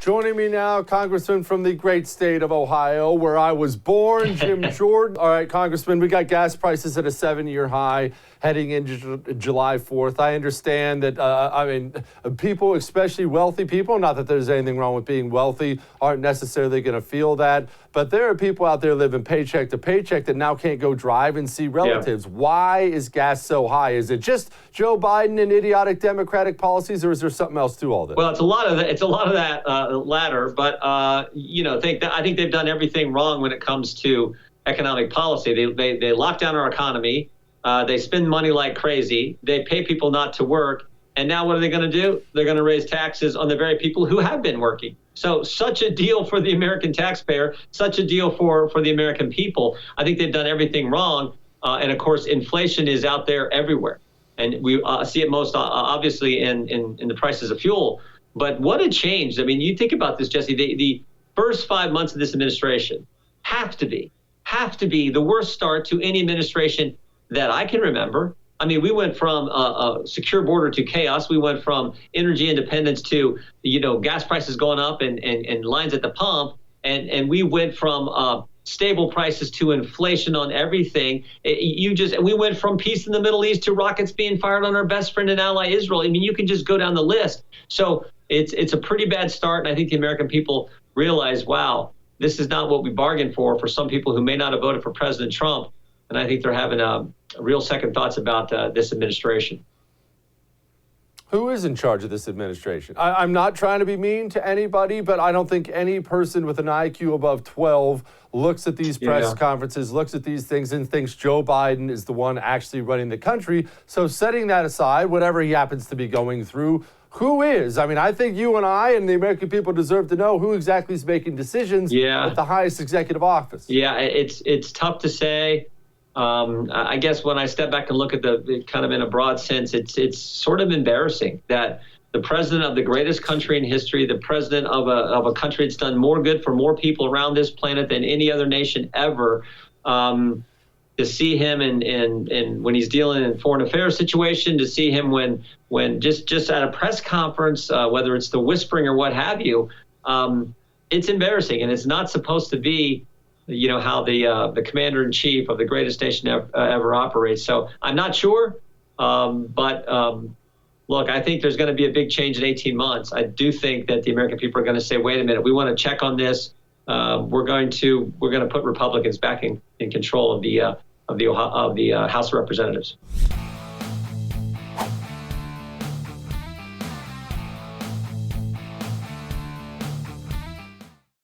Joining me now, Congressman from the great state of Ohio, where I was born, Jim Jordan. All right, Congressman, we got gas prices at a 7-year high heading into July 4th. I understand that, people, especially wealthy people, not that there's anything wrong with being wealthy, aren't necessarily going to feel that. But there are people out there living paycheck to paycheck that now can't go drive and see relatives. Yeah. Why is gas so high? Is it just Joe Biden and idiotic Democratic policies, or is there something else to all this? Well, it's a lot of that latter. But I think they've done everything wrong when it comes to economic policy. They lock down our economy. They spend money like crazy. They pay people not to work. And now what are they going to do? They're going to raise taxes on the very people who have been working. So such a deal for the American taxpayer, such a deal for the American people. I think they've done everything wrong. And of course, inflation is out there everywhere. And we see it most obviously in the prices of fuel. But what a change. I mean, you think about this, Jesse, the first 5 months of this administration have to be the worst start to any administration that I can remember. I mean, we went from a secure border to chaos. We went from energy independence to, gas prices going up and lines at the pump. And we went from stable prices to inflation on everything. We went from peace in the Middle East to rockets being fired on our best friend and ally, Israel. I mean, you can just go down the list. So it's a pretty bad start. And I think the American people realize, wow, this is not what we bargained for some people who may not have voted for President Trump. And I think they're having real second thoughts about this administration. Who is in charge of this administration? I'm not trying to be mean to anybody, but I don't think any person with an IQ above 12 looks at these press conferences, looks at these things, and thinks Joe Biden is the one actually running the country. So setting that aside, whatever he happens to be going through, who is? I mean, I think you and I and the American people deserve to know who exactly is making decisions at the highest executive office. Yeah, it's tough to say. I guess when I step back and look at the kind of in a broad sense, it's sort of embarrassing that the president of the greatest country in history, the president of a country that's done more good for more people around this planet than any other nation ever, to see him in when he's dealing in foreign affairs situation, to see him when just at a press conference, whether it's the whispering or what have you, it's embarrassing, and it's not supposed to be how the commander-in-chief of the greatest nation ever operates. So I'm not sure, but look, I think there's going to be a big change in 18 months. I do think that the American people are going to say, wait a minute, we want to check on this. We're going to put Republicans back in control of the House of Representatives.